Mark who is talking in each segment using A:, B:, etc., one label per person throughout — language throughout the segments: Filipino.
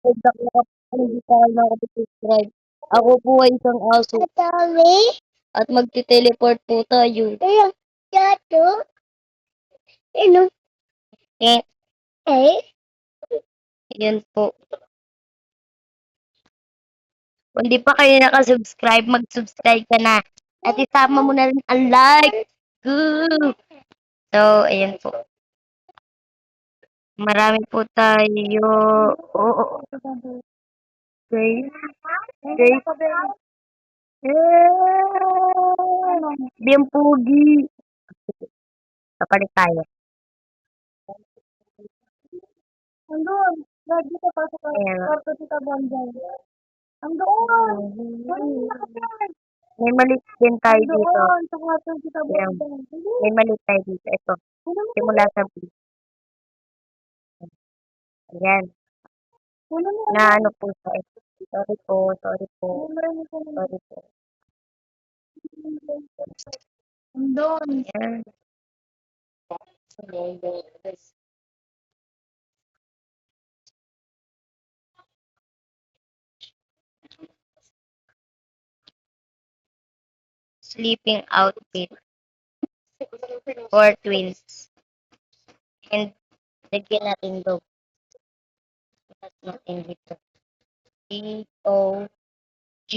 A: Hindi pa kayo nakapag-subscribe. Ako po ay isang aso. At magte-teleport po tayo. Eh, yan po. Kung di pa kayo nakasubscribe, mag-subscribe ka na. At isama mo na rin ang like. Good. So, ayan po. Marami po tayo. Oo. Guys. Guys. Biyang pugi. Kapalit tayo. Andun. Lagi ka pasok ka. Kwarto si Tabandang. Andoon. May maliit din tayo dito. Ayan. May maliit tayo dito. Ito. Simula sa B. Ayan. Na ano po sa ito. Sorry po. Sorry po. Sorry po. Andun. Ayan. Sleeping outfit for twins. And lagyan natin dog. Lagyan natin dito. D-O-G.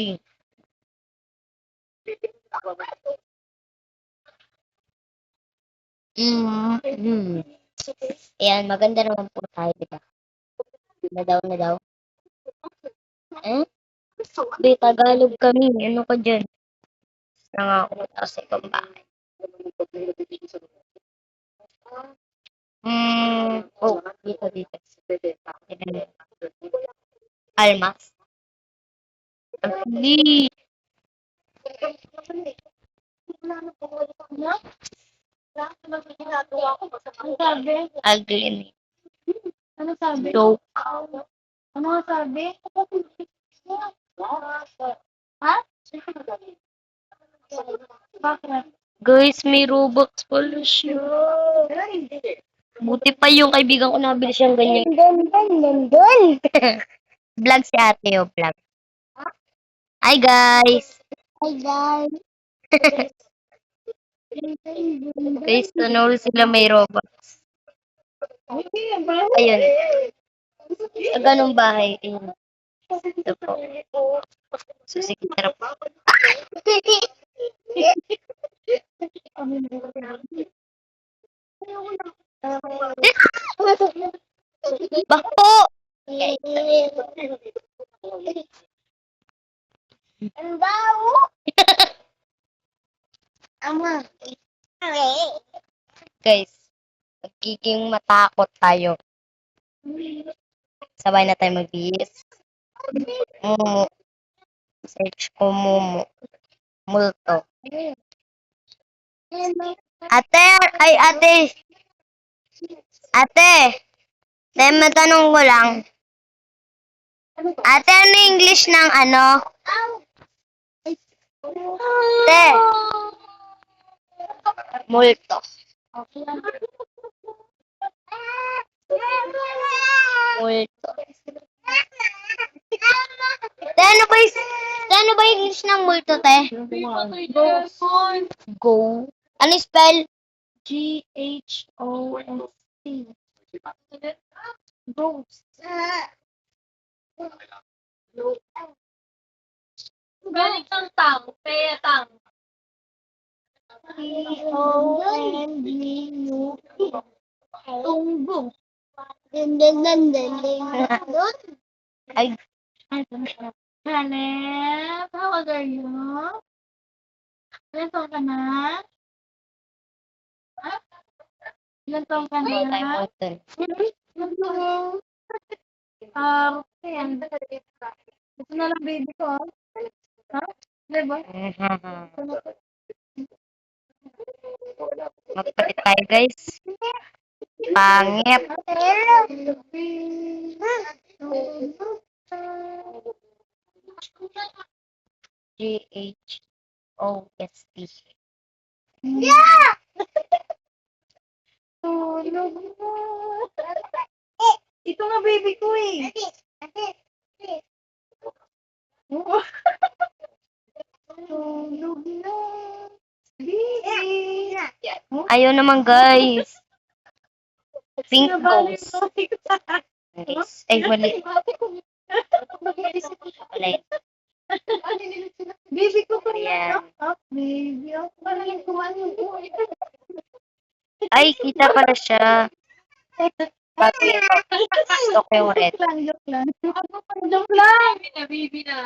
A: Ayan, maganda naman po tayo, di ba? Na daw. Eh? Di, Tagalog kami. Ano ka dyan? Nangako sa ibang bahay. Oh, dito. Almas. Ugly. Ugly. Ano sabi? Joke. Ano nga sabi? Ha? Bakit? Guys, may Robux pala siya. Buti pa yung kaibigan ko nabili siyang ganyan. Vlog si ate o vlog. Hi guys! Hi guys! Guys, tunol sila may Robux. Ayun. Sa ganong bahay. Ayun. Ito po. So, sige, tara po. Bakpo! Ang bawo! Ama. Guys, magiging matakot tayo. Sabay na tayo mag-bis. Mumu. Search ko mumu. Multo. Ate! Ay, ate! Ate! Dahil matanong ko lang. Ate, ano English ng ano? Ate! Multo. Multo. Te, ano ba English ng multo, te? Go. Ano spell? Ghost. Ghost. Galing ng tang, kaya tang. T-O-N-G-U-P. Tunggo. Ay. Hanep, how old are you? Ilan taon ka na? Ha? Ilan taon ka na? Ayan. Ito na lang baby ko. Ha? Diba? Magpalit tayo guys. Pangit. Ghost. Yeah! Tulog mo. Ito nga baby ko eh. Ayaw naman, guys. Pink ghost. Guys. Ay, mali. Mali.
B: Baby ko pa
A: Ayan.
B: baby. Parang kumain ko.
A: Ay, kita pala siya. Bago yung stock yung red.
B: Joke lang. Joke lang. Baby na.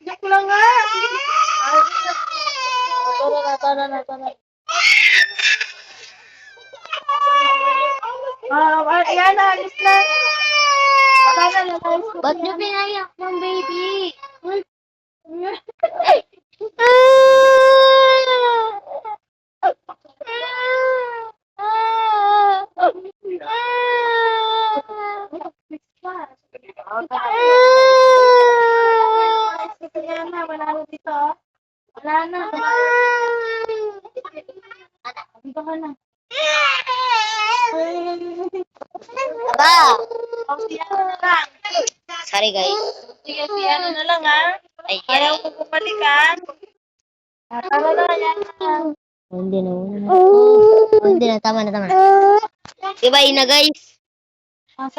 B: Joke lang nga. Tara. Ayan na, alis na. Wala na, nalayas ko.
A: Ba't niyo pinayak ng baby?
B: Wala na dito. Wala na. Dito ka na.
A: Aba!
B: Oh, siya na lang.
A: Sorry, guys.
B: Sige, siya na lang ha.
A: Ay,
B: Ayaw ko bumalik ha. Tara na, yan na.
A: Hindi na. Hindi na, tama na. Diba, na, guys?
B: Ang